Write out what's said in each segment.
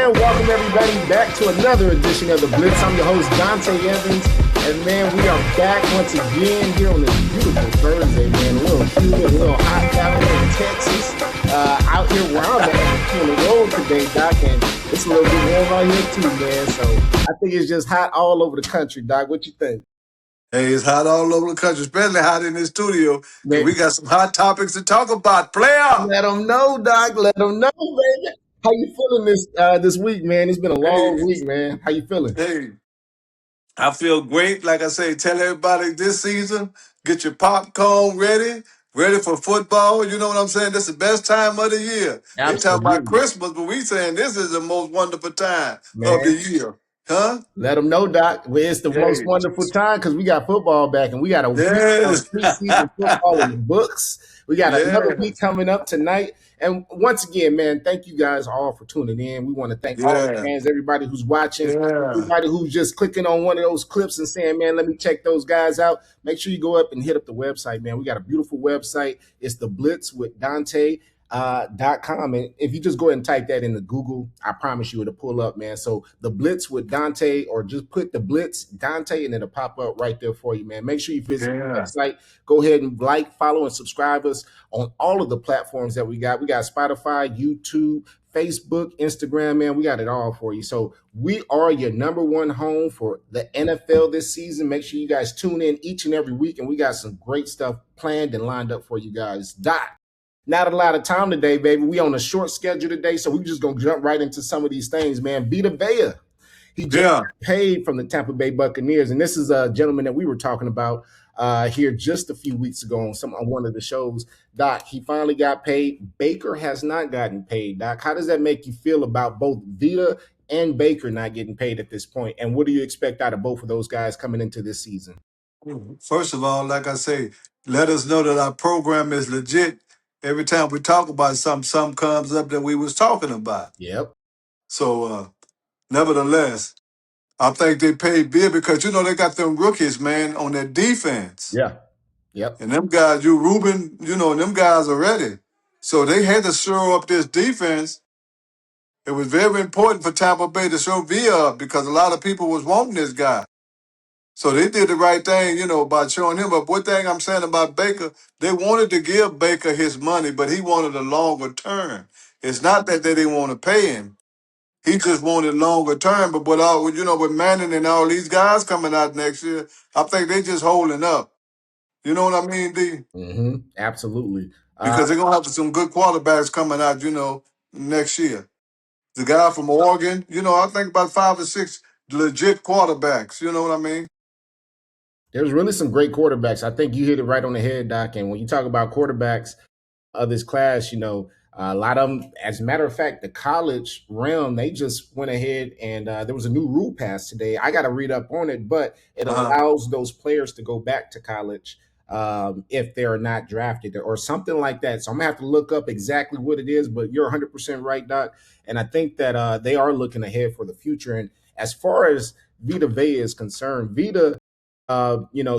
And welcome everybody back to another edition of the Blitz. I'm your host, Dontay Evans. And man, we are back once again here on this beautiful Thursday, man. A little humid, a little hot down here in Texas. Out here where I'm at on the road today, Doc, and it's a little bit warm out here too, man. So I think it's just hot all over the country, Doc. What you think? Hey, it's hot all over the country, especially hot in this studio. And Man, we got some hot topics to talk about. Player! let them know, Doc. Let them know, baby. How you feeling this week, man? It's been a long Hey, week, man. How you feeling? hey, I feel great. Like I say, tell everybody this season, get your popcorn ready for football. You know what I'm saying? This is the best time of the year. They talk about Absolutely, Christmas, but we saying this is the most wonderful time of the man. year. Huh? Let them know, Doc. It's the most Hey, wonderful time because we got football back and we got a week of yes. preseason football in the books. We got another week yes. coming up tonight. And once again, man, thank you guys all for tuning in. We want to thank all the Yeah. fans, everybody who's watching, Yeah. everybody who's just clicking on one of those clips and saying, man, let me check those guys out. Make sure you go up and hit up the website, man. We got a beautiful website. It's the Blitz with Dontay.com. And if you just go ahead and type that into Google, I promise you it'll pull up, man. So the Blitz with Dontay, or just put the Blitz Dontay and it'll pop up right there for you, man. Make sure you visit the Yeah. website. Go ahead and like, follow, and subscribe us on all of the platforms that we got. We got Spotify, YouTube, Facebook, Instagram, man. We got it all for you. So we are your number one home for the NFL this season. Make sure you guys tune in each and every week, and we got some great stuff planned and lined up for you guys. Not a lot of time today, baby. We on a short schedule today, so we just gonna jump right into some of these things, man. Vita Vea, he just Yeah. got paid from the Tampa Bay Buccaneers, and this is a gentleman that we were talking about here just a few weeks ago on one of the shows. Doc, he finally got paid. Baker has not gotten paid. Doc, how does that make you feel about both Vita and Baker not getting paid at this point? And what do you expect out of both of those guys coming into this season? First of all, like I say, let us know that our program is legit. Every time we talk about something comes up that we was talking about. Yep. So, nevertheless, I think they paid big because they got them rookies, man, on their defense, Yeah. Yep. and them guys, you Ruben, and them guys are ready. So they had to show up this defense. It was very important for Tampa Bay to show Villa up because a lot of people was wanting this guy. So they did the right thing, by showing him. But one thing I'm saying about Baker, they wanted to give Baker his money, but he wanted a longer term. It's not that they didn't want to pay him. He just wanted longer term. But with Manning and all these guys coming out next year, I think they just holding up. You know what I mean, D? Absolutely. Because they're gonna have some good quarterbacks coming out, next year. The guy from Oregon, I think about 5 or 6 legit quarterbacks. You know what I mean? There's really some great quarterbacks. I think you hit it right on the head, Doc. And when you talk about quarterbacks of this class, a lot of them, as a matter of fact, the college realm, they just went ahead and there was a new rule passed today. I got to read up on it, but it Uh-huh. allows those players to go back to college if they're not drafted or something like that. So I'm going to have to look up exactly what it is, but you're 100% right, Doc. And I think that they are looking ahead for the future. And as far as Vita Vea is concerned, Vita,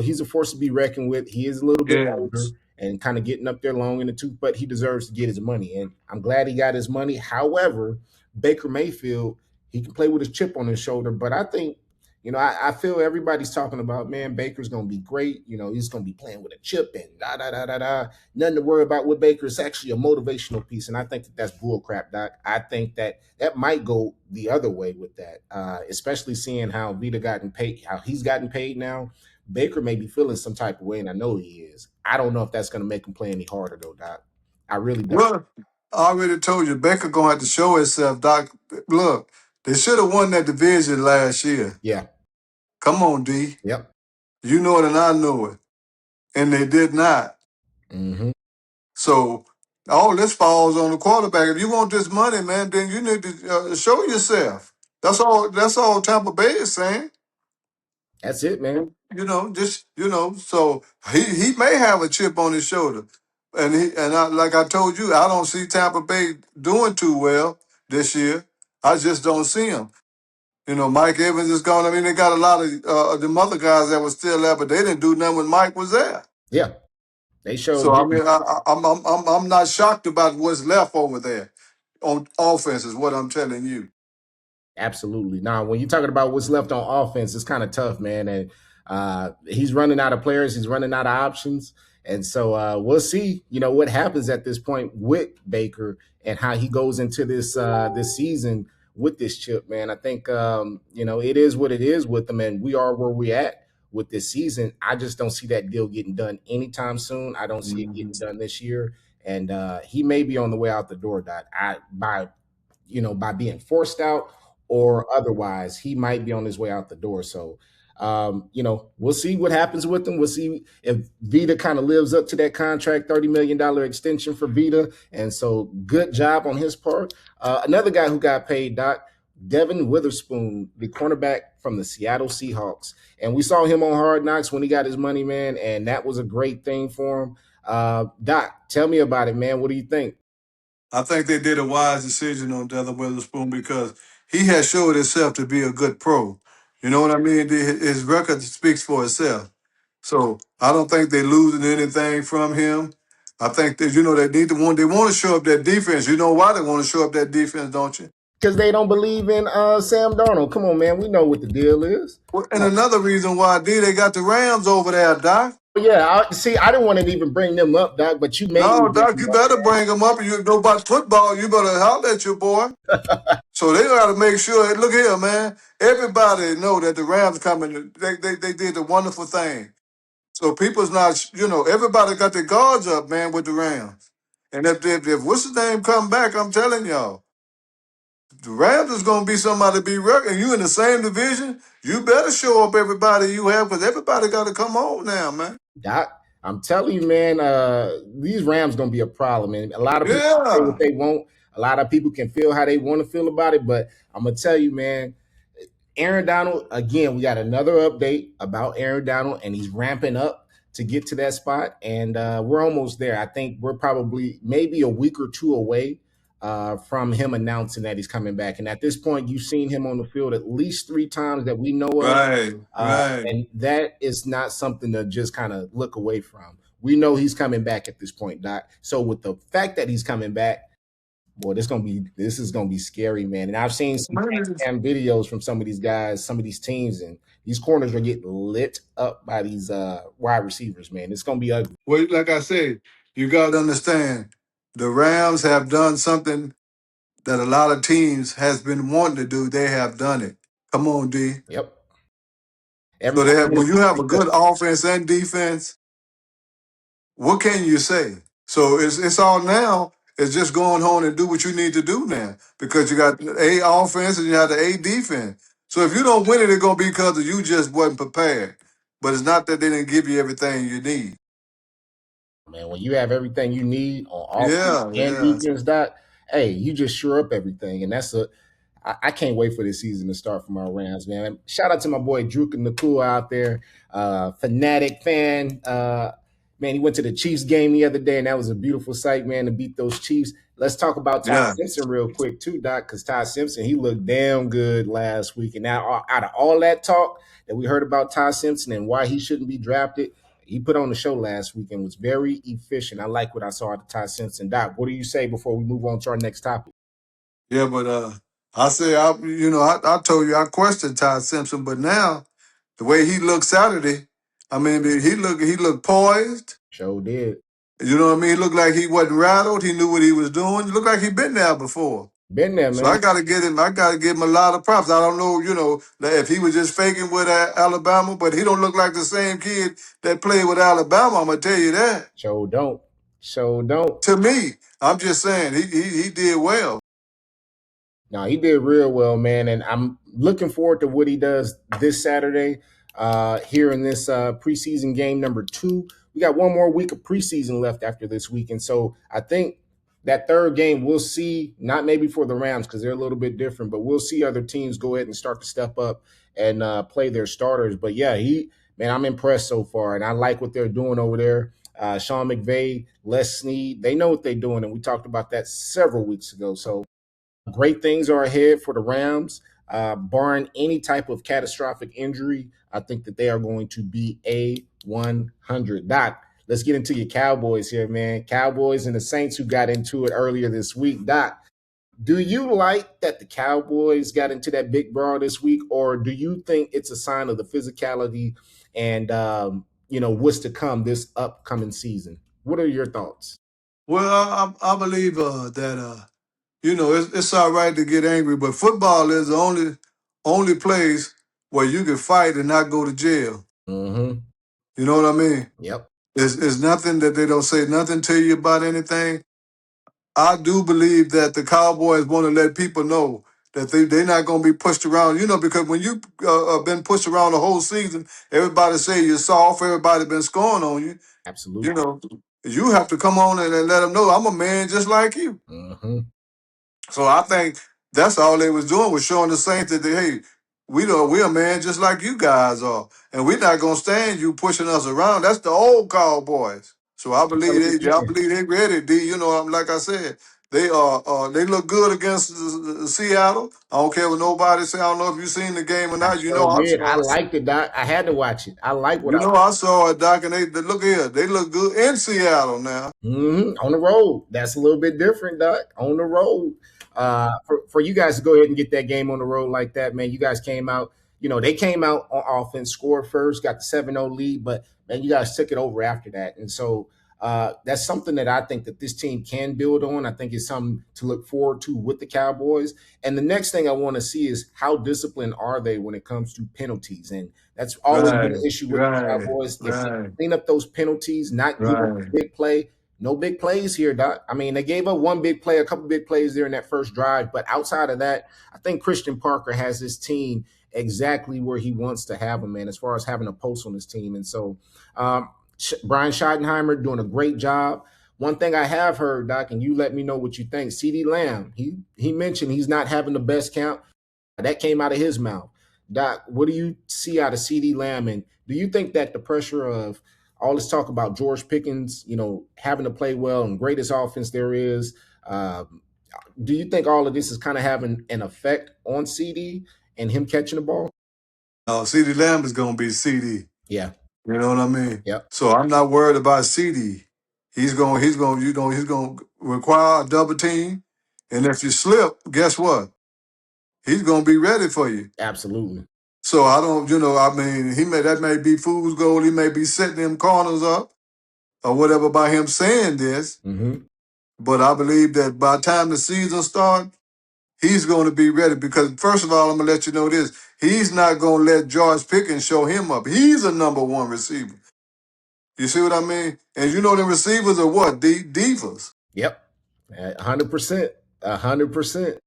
he's a force to be reckoned with. He is a little bit older Yes. and kind of getting up there long in the tooth, but he deserves to get his money. And I'm glad he got his money. However, Baker Mayfield, he can play with his chip on his shoulder. But I think, I feel everybody's talking about, man, Baker's going to be great. He's going to be playing with a chip and da, da, da, da, da. Nothing to worry about with Baker. It's actually a motivational piece. And I think that's bull crap, Doc. I think that might go the other way with that, especially seeing how Vita gotten paid, how he's gotten paid now. Baker may be feeling some type of way, and I know he is. I don't know if that's going to make him play any harder, though, Doc. I really don't. Well, I already told you, Baker gonna have to show himself, Doc. Look, they should have won that division last year. Yeah. Come on, D. Yep. You know it and I know it. And they did not. Mm-hmm. So all this falls on the quarterback. If you want this money, man, then you need to show yourself. That's all Tampa Bay is saying. That's it, man. So he may have a chip on his shoulder. Like I told you, I don't see Tampa Bay doing too well this year. I just don't see them. Mike Evans is gone. I mean, they got a lot of them other guys that were still there, but they didn't do nothing when Mike was there. Yeah. They showed So I didn't. mean, I'm not shocked about what's left over there on offense. Is what I'm telling you. Absolutely. Now, when you're talking about what's left on offense, it's kind of tough, man. And he's running out of players. He's running out of options. And so we'll see, what happens at this point with Baker and how he goes into this season with this chip, man. I think, it is what it is with them, and we are where we're at with this season. I just don't see that deal getting done anytime soon. I don't see it getting Mhm. done this year. And he may be on the way out the door, Dot. By being forced out or otherwise, he might be on his way out the door. So, we'll see what happens with him. We'll see if Vita kind of lives up to that contract, $30 million extension for Vita. And so, good job on his part. Another guy who got paid, Doc, Devin Witherspoon, the cornerback from the Seattle Seahawks. And we saw him on Hard Knocks when he got his money, man. And that was a great thing for him. Doc, tell me about it, man. What do you think? I think they did a wise decision on Devin Witherspoon because he has showed himself to be a good pro. You know what I mean? His record speaks for itself. So I don't think they're losing anything from him. I think that they want to show up that defense. You know why they want to show up that defense, don't you? Because they don't believe in Sam Darnold. Come on, man. We know what the deal is. Well, and another reason why they got the Rams over there, Doc. Yeah, see, I didn't want to even bring them up, Doc, but you made me No, bring Doc, them you up. better bring them up. You know about football, you better holler at your boy. So they got to make sure. Look here, man. Everybody know that the Rams coming. They did a wonderful thing. So people's not. Everybody got their guards up, man, with the Rams. And if what's his name come back, I'm telling y'all, the Rams is gonna be somebody to be reckoned. You in the same division, you better show up everybody you have because everybody got to come on now, man. Doc, I'm telling you, man, these Rams gonna be a problem. And a lot of people say what Yeah. they want. A lot of people can feel how they want to feel about it, but I'm gonna tell you, man, Aaron Donald, again, we got another update about Aaron Donald, and he's ramping up to get to that spot. And we're almost there. I think we're probably maybe a week or two away from him announcing that he's coming back. And at this point, you've seen him on the field at least 3 times that we know of. Right. Right. And that is not something to just kind of look away from. We know he's coming back at this point, Doc. So with the fact that he's coming back, boy, this is gonna be scary, man. And I've seen some cam videos from some of these guys, some of these teams, and these corners are getting lit up by these wide receivers, man. It's gonna be ugly. Well, like I said, you got to understand, the Rams have done something that a lot of teams has been wanting to do. They have done it. Come on, D. Yep. So they Everybody have in the when you have a country, good offense and defense, what can you say? So it's all now. It's just going home and do what you need to do now because you got A offense and you have the A defense. So if you don't win it, it's gonna be because you just wasn't prepared. But it's not that they didn't give you everything you need. man. When you have everything you need on offense Yeah, and yeah, defense, Doc, hey, you just sure up everything, and I can't wait for this season to start from our Rams, man. Shout out to my boy Drew Nakua out there, fanatic fan. Man, he went to the Chiefs game the other day, and that was a beautiful sight, man, to beat those Chiefs. Let's talk about Ty yeah. Simpson real quick, too, Doc, because Ty Simpson, he looked damn good last week. And now, out of all that talk that we heard about Ty Simpson and why he shouldn't be drafted, he put on the show last week and was very efficient. I like what I saw out of Ty Simpson. Doc, what do you say before we move on to our next topic? Yeah, but I told you I questioned Todd Simpson, but now the way he looked Saturday, I mean, he looked poised. Show did. You know what I mean? He looked like he wasn't rattled. He knew what he was doing. He looked like he'd been there before. Been there, So man. I gotta get him. I gotta give him a lot of props. I don't know, that if he was just faking with Alabama, but he don't look like the same kid that played with Alabama. I'm gonna tell you that. Show don't. Show don't. To me, I'm just saying he did well. No, he did real well, man, and I'm looking forward to what he does this Saturday here in this preseason game number 2. We got one more week of preseason left after this week, and so I think that third game we'll see, not maybe for the Rams because they're a little bit different, but we'll see other teams go ahead and start to step up and play their starters. But yeah, man, I'm impressed so far, and I like what they're doing over there. Sean McVay, Les Snead, they know what they're doing, and we talked about that several weeks ago. So great things are ahead for the Rams. Barring any type of catastrophic injury, I think that they are going to be a 100. Doc, let's get into your Cowboys here, man. Cowboys and the Saints who got into it earlier this week. Doc, Do you like that the Cowboys got into that big brawl this week, or do you think it's a sign of the physicality and what's to come this upcoming season? What are your thoughts? Well, I believe that it's all right to get angry, but football is the only place where you can fight and not go to jail. Mm-hmm. You know what I mean? Yep. It's nothing that they don't say nothing to you about anything. I do believe that the Cowboys want to let people know that they're not going to be pushed around. Because when you been pushed around the whole season, everybody say you're soft. Everybody been scoring on you. Absolutely. You know, you have to come on and let them know I'm a man just like you. Mm-hmm. So I think that's all they was doing was showing the Saints that hey, we're a man just like you guys are, and we're not gonna stand you pushing us around. That's the old Cowboys. So I believe they ready. D, like I said, they look good against Seattle. I don't care what nobody say. I don't know if you seen the game or I not. sure I did. I saw it. liked it, Doc. I had to watch it. I like what I. I saw it, Doc, and they look here. They look good in Seattle now. On the road. That's a little bit different, Doc. On the road. For you guys to go ahead and get that game on the road like that, man, you guys came out, they came out on offense, scored first, got the 7-0 lead, but man, you guys took it over after that. And so that's something that I think that this team can build on. I think it's something to look forward to with the Cowboys. And the next thing I want to see is how disciplined are they when it comes to penalties. And that's always been an Right, issue with the right, Cowboys. If they right, clean up those penalties, not give up right. a big play, no big plays here, Doc. I mean, they gave up one big play, a couple big plays there in that first drive, but outside of that, I think Christian Parker has his team exactly where he wants to have them, man, as far as having a pulse on his team. And so, Brian Schottenheimer doing a great job. One thing I have heard, Doc, and you let me know what you think. CeeDee Lamb, he mentioned he's not having the best count. That came out of his mouth. Doc, what do you see out of CeeDee Lamb? And do you think that the pressure of all this talk about George Pickens, having to play well and greatest offense there is, do you think all of this is kind of having an effect on CD and him catching the ball? No, CeeDee Lamb is gonna be CD. Yeah. You know what I mean? Yep. So I'm not worried about CD. He's gonna require a double team, and if you slip, guess what? He's gonna be ready for you. Absolutely. So I don't, I mean, that may be fool's gold. He may be setting them corners up or whatever by him saying this, Mm-hmm. but I believe that by the time the season starts, he's going to be ready because first of all, I'm gonna let you know this: he's not gonna let George Pickens show him up. He's a number one receiver. You see what I mean? And the receivers are what? Divas, Yep. 100%. 100%.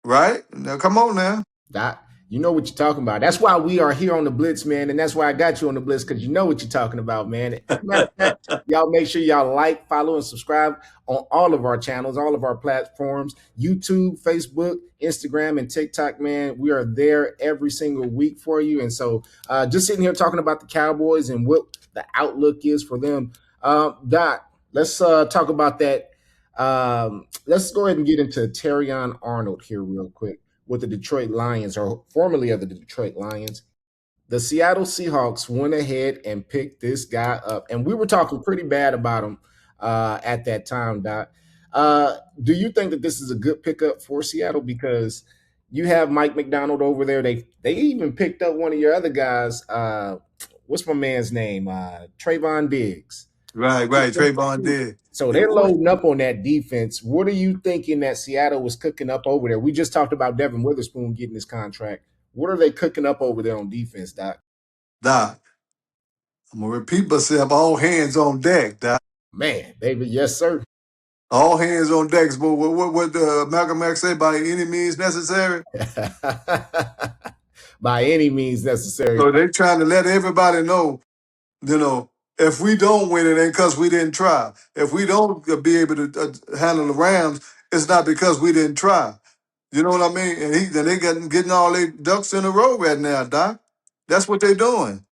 right? Now, come on now. Doc, you know what you're talking about. That's why we are here on the Blitz, man, and that's why I got you on the Blitz because you know what you're talking about, man. As a matter of fact, y'all make sure y'all like, follow, and subscribe on all of our channels, all of our platforms: YouTube, Facebook, Instagram, and TikTok. Man, we are there every single week for you. And so, just sitting here talking about the Cowboys and what the outlook is for them. Doc, let's talk about that. Let's go ahead and get into Terrion Arnold here real quick with the Detroit Lions, or formerly of the Detroit Lions. The Seattle Seahawks went ahead and picked this guy up, and we were talking pretty bad about him at that time, Doc. Do you think that this is a good pickup for Seattle? Because you have Mike McDonald over there. They even picked up one of your other guys. What's my man's name? Trayvon Diggs. Right, right. Trayvon did. So Yeah, they're what? loading up on that defense. What are you thinking that Seattle was cooking up over there? We just talked about Devin Witherspoon getting his contract. What are they cooking up over there on defense, Doc? Doc, I'm gonna repeat myself. All hands on deck, Doc. Man, baby, yes, sir. All hands on deck. But what Malcolm X say? By any means necessary. By any means necessary. So they trying to let everybody know, if we don't win, it ain't because we didn't try. If we don't be able to handle the Rams, it's not because we didn't try. You know what I mean? And they getting all their ducks in a row right now, Doc. That's what they're doing.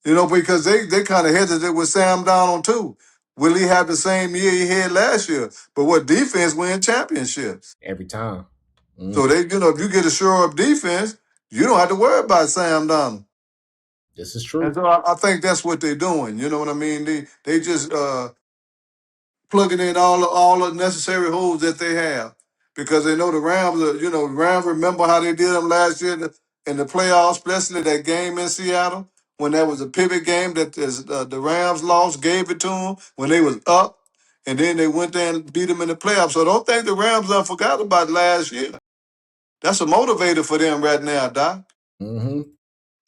Because they kind of hesitant with Sam Donald too. Will he have the same year he had last year? But what defense win championships? Every time. So if you get a sure up defense, you don't have to worry about Sam Donald. This is true. And so I think that's what they're doing. You know what I mean? They just plugging in all the necessary holes that they have. because they know the Rams are, Rams remember how they did them last year in the playoffs, especially that game in Seattle when that was a pivot game that the Rams lost, gave it to them when they was up, and then they went there and beat them in the playoffs. So don't think the Rams done forgot about last year. That's a motivator for them right now, Doc. Mm-hmm.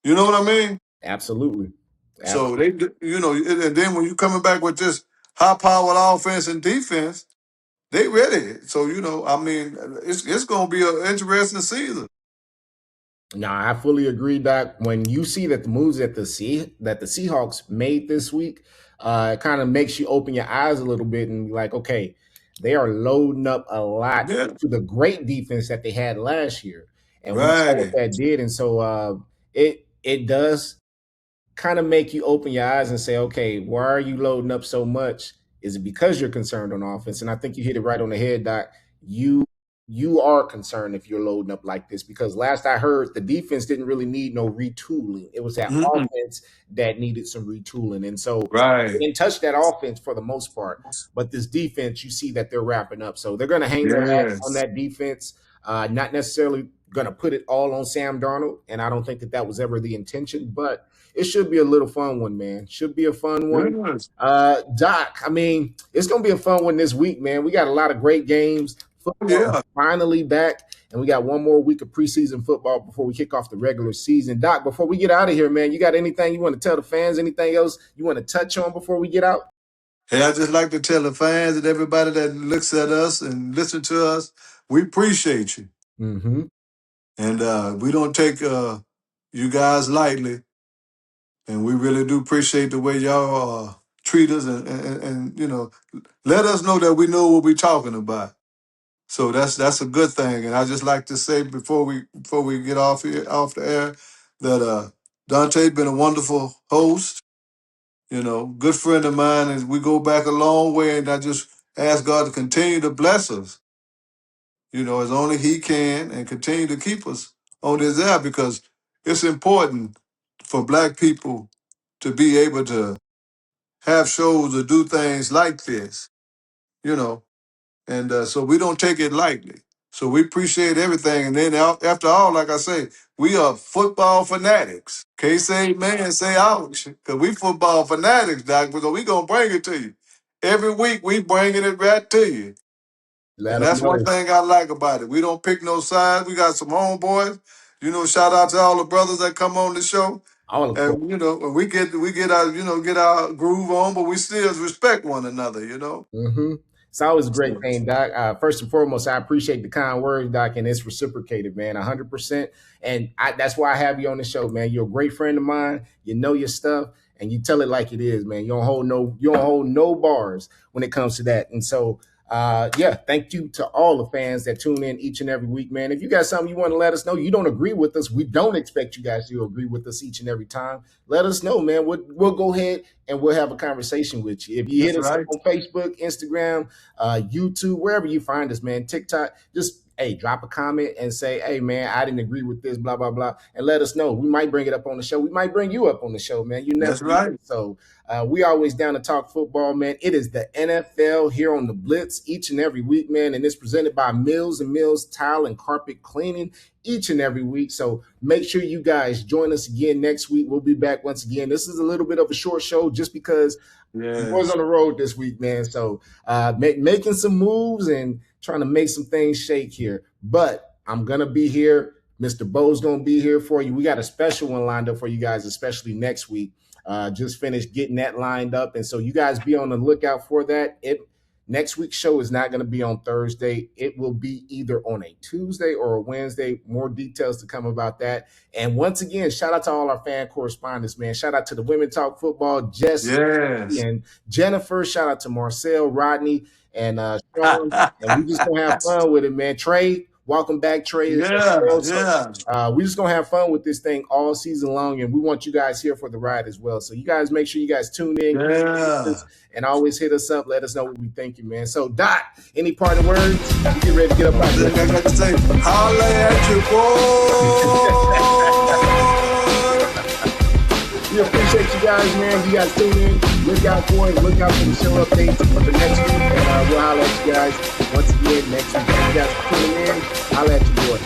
You know what I mean? Absolutely. So Absolutely. and then when you coming back with this high-powered offense and defense, they ready. So I mean, it's going to be an interesting season. No, I fully agree, Doc. When you see that the moves that the Seahawks made this week, it kind of makes you open your eyes a little bit and be like, okay, they are loading up a lot Yeah, to the great defense that they had last year, and we saw what right. that did. And so it does kind of make you open your eyes and say, okay, why are you loading up so much? Is it because you're concerned on offense? And I think you hit it right on the head, Doc. You are concerned if you're loading up like this because last I heard, the defense didn't really need no retooling. It was that Mm-mm. offense that needed some retooling, and so they Right. didn't touch that offense for the most part. But this defense, you see that they're wrapping up, so they're going to hang their hats on Yes. that defense. Not necessarily going to put it all on Sam Darnold, and I don't think that was ever the intention, but it should be a little fun one, man. Should be a fun one. Yes. Doc, I mean, it's going to be a fun one this week, man. We got a lot of great games. Football is Yeah. finally back, and we got one more week of preseason football before we kick off the regular season. Doc, before we get out of here, man, you got anything you want to tell the fans? Anything else you want to touch on before we get out? Hey, I just like to tell the fans and everybody that looks at us and listen to us, we appreciate you. Mm-hmm. And we don't take you guys lightly. And we really do appreciate the way y'all treat us and let us know that we know what we're talking about. So that's a good thing. And I just like to say before we get off the air that Dante's been a wonderful host, good friend of mine, and we go back a long way. And I just ask God to continue to bless us, as only He can, and continue to keep us on this air because it's important for Black people to be able to have shows or do things like this, you know. And so we don't take it lightly. So we appreciate everything. And then after all, like I say, we are football fanatics. Can't say amen, say ouch. Because we football fanatics, Doc, because we going to bring it to you. Every week we bringing it right to you. Let And them that's one know. thing I like about it. We don't pick no sides. We got some homeboys. Shout out to all the brothers that come on the show. All of course. And we get our groove on, but we still respect one another. Mm-hmm. It's always a great So, thing, Doc. First and foremost, I appreciate the kind words, Doc, and it's reciprocated, man, 100%. And that's why I have you on the show, man. You're a great friend of mine. You know your stuff, and you tell it like it is, man. You don't hold no bars when it comes to that. And so, yeah, thank you to all the fans that tune in each and every week, man. If you got something you want to let us know, you don't agree with us, we don't expect you guys to agree with us each and every time. Let us know, man. We'll go ahead and we'll have a conversation with you. If you hit that's us up right. on Facebook, Instagram, YouTube, wherever you find us, man, TikTok, just drop a comment and say, hey, man, I didn't agree with this, blah, blah, blah, and let us know. We might bring it up on the show. We might bring you up on the show, man. You never That's know. right. So we always down to talk football, man. It is the NFL here on the Blitz each and every week, man, and it's presented by Mills and Mills Tile and Carpet Cleaning each and every week. So make sure you guys join us again next week. We'll be back once again. This is a little bit of a short show just because we was Yes. on the road this week, man. So making some moves and trying to make some things shake here. But I'm going to be here. Mr. Bo's going to be here for you. We got a special one lined up for you guys, especially next week. Just finished getting that lined up. And so you guys be on the lookout for that. Next week's show is not going to be on Thursday. It will be either on a Tuesday or a Wednesday. More details to come about that. And once again, shout out to all our fan correspondents, man. Shout out to the Women Talk Football, Jess Yes. and Jennifer. Shout out to Marcel, Rodney, and Sean. And we just going to have fun with it, man. Trey, welcome back, Trey. Yeah. So we just going to have fun with this thing all season long. And we want you guys here for the ride as well. So you guys make sure you guys tune in. Yeah. And always hit us up. Let us know what we think, you, man. So, Doc, any parting words? We get ready to get up out I there. got to say, holla at your boy. We appreciate you guys. guys, man. You guys tune in. Look out for it. Look out for the show updates for the next week. And we'll holler at you guys once again next week. Thank you guys for tuning in. Holler at you, boy.